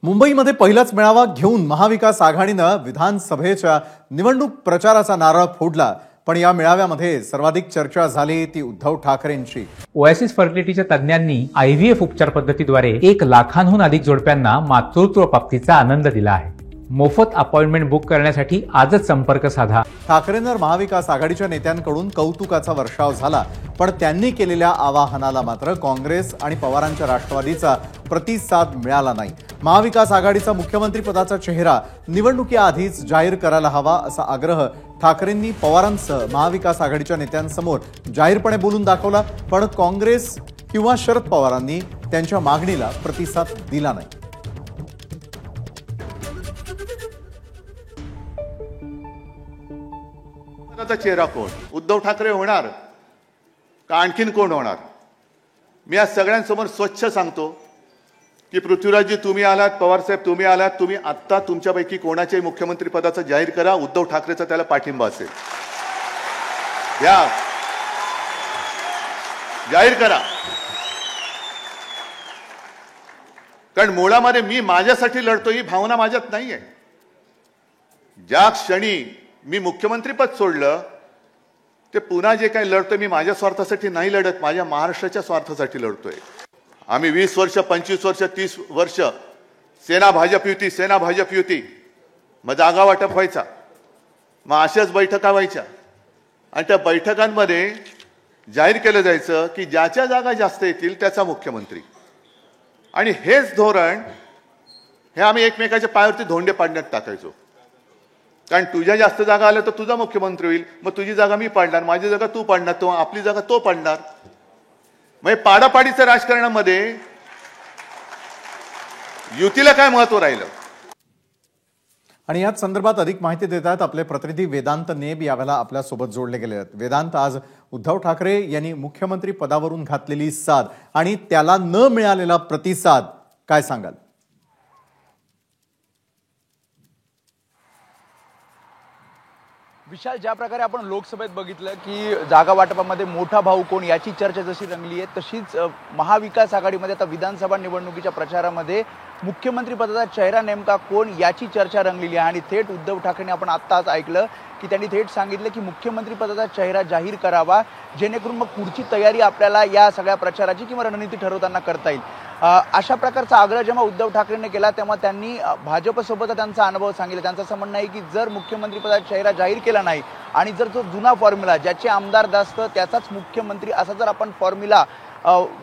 मुंबईमध्ये पहिलाच मेळावा घेऊन महाविकास आघाडीनं विधानसभेच्या निवडणूक प्रचाराचा नारळ फोडला। पण या मेळाव्यामध्ये सर्वाधिक चर्चा झाली ती उद्धव ठाकरेंची। ओएसिस फर्टिलिटीच्या तज्ञांनी आयव्हीएफ उपचार पद्धतीद्वारे 1 लाखांहून अधिक जोडप्यांना मातृत्व प्राप्तीचा आनंद दिला आहे। मोफत अपॉइंटमेंट बुक करण्यासाठी आजच संपर्क साधा। ठाकरेंवर महाविकास आघाडीच्या नेत्यांकडून कौतुकाचा वर्षाव झाला, पण त्यांनी केलेल्या आवाहनाला मात्र काँग्रेस आणि पवारांच्या राष्ट्रवादीचा प्रतिसाद मिळाला नाही। महाविकास आघाडीचा मुख्यमंत्री पदाचा चेहरा निवडणुकीआधीच जाहीर करायला हवा असा आग्रह ठाकरेंनी पवारांसह महाविकास आघाडीच्या नेत्यांसमोर जाहीरपणे बोलून दाखवला, पण काँग्रेस किंवा शरद पवारांनी त्यांच्या मागणीला प्रतिसाद दिला नाही। चेहरा कोण? उद्धव ठाकरे होणार का आणखीन कोण होणार? मी आज सगळ्यांसमोर स्वच्छ सांगतो की पृथ्वीराजजी तुम्ही आलात, पवार साहेब तुम्ही आलात, तुम्ही आत्ता तुमच्यापैकी कोणाच्याही मुख्यमंत्री पदाचं जाहीर करा, उद्धव ठाकरेचा त्याला पाठिंबा असेल। या जाहीर करा, कारण मुळामध्ये मी माझ्यासाठी लढतो ही भावना माझ्यात नाहीये। ज्या क्षणी मी मुख्यमंत्री पद सोडलं ते पुन्हा जे काही लढतो मी माझ्या स्वार्थासाठी नाही लढत, माझ्या महाराष्ट्राच्या स्वार्थासाठी लढतोय। आम्ही 20 वर्ष 25 वर्ष 30 वर्ष सेना भाजप युती मग जागा वाटप व्हायचा, मग अशाच बैठका व्हायच्या आणि त्या बैठकांमध्ये जाहीर केलं जायचं की ज्याच्या जागा जास्त येतील त्याचा मुख्यमंत्री। आणि हेच धोरण हे आम्ही एकमेकाच्या पायावरती धोंडे पाडण्यात टाकायचो, कारण तुझ्या जास्त जागा आल्या तर तुझा मुख्यमंत्री होईल, मग तुझी जागा मी पाडणार, माझी जागा तू पाडणार, तो आपली जागा तो पाडणार। म्हणजे पाडापाडीच्या राजकारणामध्ये युतीला काय महत्व राहिलं? आणि याच संदर्भात अधिक माहिती देतात आपले प्रतिनिधी वेदांत नेब यावेळेला आपल्या सोबत जोडले गेले आहेत। वेदांत, आज उद्धव ठाकरे यांनी मुख्यमंत्री पदावरून घातलेली साद आणि त्याला न मिळालेला प्रतिसाद काय सांगाल? विशाल, ज्या प्रकारे आपण लोकसभेत बघितलं की जागा वाटपामध्ये मोठा भाऊ कोण याची चर्चा जशी रंगली आहे, तशीच महाविकास आघाडीमध्ये आता विधानसभा निवडणुकीच्या प्रचारामध्ये मुख्यमंत्री पदाचा चेहरा नेमका कोण याची चर्चा रंगलेली आहे। आणि थेट उद्धव ठाकरेंनी आपण आत्ताच ऐकलं की त्यांनी थेट सांगितलं की मुख्यमंत्री पदाचा चेहरा जाहीर करावा, जेणेकरून मग पुढची तयारी आपल्याला या सगळ्या प्रचाराची किंवा रणनीती ठरवताना करता येईल। अशा प्रकारचा आग्रह जेव्हा उद्धव ठाकरेंनी केला तेव्हा त्यांनी भाजपसोबत त्यांचा अनुभव सांगितला। त्यांचं असं म्हणणं आहे की जर मुख्यमंत्री पदाचा चेहरा जाहीर केला नाही आणि जर तो जुना फॉर्म्युला ज्याचे आमदार जास्त त्याचाच मुख्यमंत्री असा जर आपण फॉर्म्युला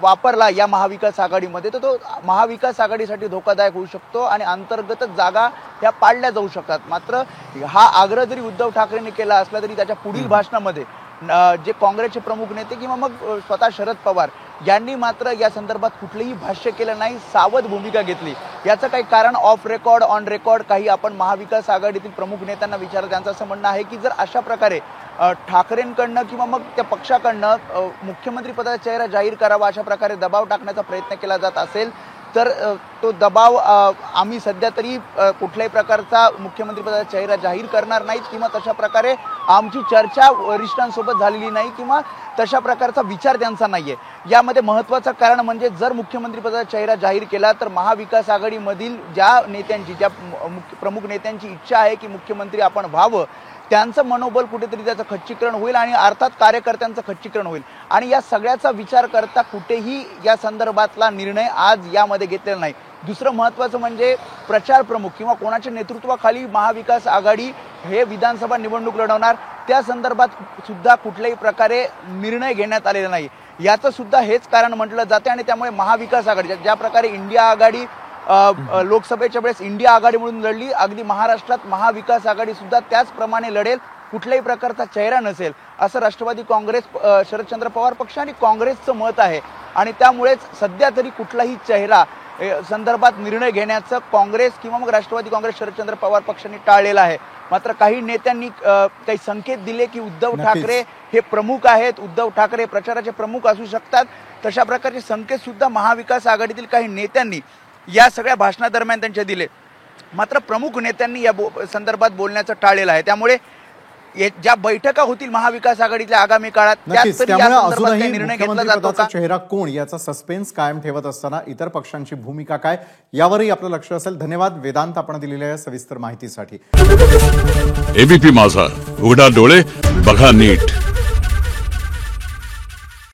वापरला या महाविकास आघाडीमध्ये, तर तो महाविकास आघाडीसाठी धोकादायक होऊ शकतो आणि अंतर्गत जागा ह्या पाडल्या जाऊ शकतात। मात्र हा आग्रह जरी उद्धव ठाकरेंनी केला असला तरी त्याच्या पुढील भाषणामध्ये जे काँग्रेसचे प्रमुख नेते किंवा मग स्वतः शरद पवार यांनी मात्र या संदर्भात कुठलेही भाष्य केलं नाही, सावध भूमिका घेतली। याचं काही कारण ऑफ रेकॉर्ड ऑन रेकॉर्ड काही आपण महाविकास आघाडीतील प्रमुख नेत्यांना विचारलं, त्यांचं असं म्हणणं आहे की जर अशा प्रकारे ठाकरेंकडनं किंवा मग त्या पक्षाकडनं मुख्यमंत्री पदाचा चेहरा जाहीर करावा अशा प्रकारे दबाव टाकण्याचा प्रयत्न केला जात असेल तर तो दबाव आम्ही सध्या तरी कुठल्याही प्रकारचा मुख्यमंत्री पदाचा चेहरा जाहीर करणार नाहीत किंवा तशा प्रकारे आमची चर्चा वरिष्ठांसोबत झालेली नाही किंवा तशा प्रकारचा विचार त्यांचा नाहीये। यामध्ये महत्त्वाचं कारण म्हणजे जर मुख्यमंत्री पदाचा चेहरा जाहीर केला तर महाविकास आघाडीमधील ज्या प्रमुख नेत्यांची इच्छा आहे की मुख्यमंत्री आपण व्हावं त्यांचं मनोबल कुठेतरी त्याचं खच्चीकरण होईल आणि अर्थात कार्यकर्त्यांचं खच्चीकरण होईल। आणि या सगळ्याचा विचार करता कुठेही या संदर्भातला निर्णय आज यामध्ये घेतलेला नाही। दुसरं महत्त्वाचं म्हणजे प्रचार प्रमुख किंवा कोणाच्या नेतृत्वाखाली महाविकास आघाडी हे विधानसभा निवडणूक लढवणार त्या संदर्भात सुद्धा कुठल्याही प्रकारे निर्णय घेण्यात आलेला नाही। याचं सुद्धा हेच कारण म्हटलं जाते आणि त्यामुळे महाविकास आघाडी ज्या प्रकारे इंडिया आघाडी लोकसभेच्या वेळेस इंडिया आघाडी म्हणून लढली, अगदी महाराष्ट्रात महाविकास आघाडी सुद्धा त्याचप्रमाणे लढेल, कुठल्याही प्रकारचा चेहरा नसेल असं राष्ट्रवादी काँग्रेस, शरदचंद्र पवार पक्ष आणि काँग्रेसचं मत आहे। आणि त्यामुळेच सध्या तरी कुठलाही चेहरा संदर्भात निर्णय घेण्याचं काँग्रेस किंवा मग राष्ट्रवादी काँग्रेस शरदचंद्र पवार पक्षांनी टाळलेलं आहे। मात्र काही नेत्यांनी काही संकेत दिले की उद्धव ठाकरे हे प्रमुख आहेत, उद्धव ठाकरे प्रचाराचे प्रमुख असू शकतात, तशा प्रकारचे संकेत सुद्धा महाविकास आघाडीतील काही नेत्यांनी या सगळ्या भाषणादरम्यान त्यांचे दिले। मात्र प्रमुख नेत्यांनी या संदर्भात बोलण्याचं टाळलेलं आहे। त्यामुळे ज्या बैठका होतील महाविकास आघाडीतल्या आगामी काळात त्यात नक्कीच. तरी या त्यामुळे संदर्भात काही अजूनही निर्णय घेतला मुख्यमंत्री जातो पदाचा का? चेहरा कोण याचा सस्पेन्स कायम ठेवत असताना इतर पक्षांची भूमिका काय यावरही आपलं लक्ष असेल. धन्यवाद वेदांत, आपण दिलेल्या या सविस्तर माहितीसाठी. एबीपी माझा, उघडा डोळे बघा नीट.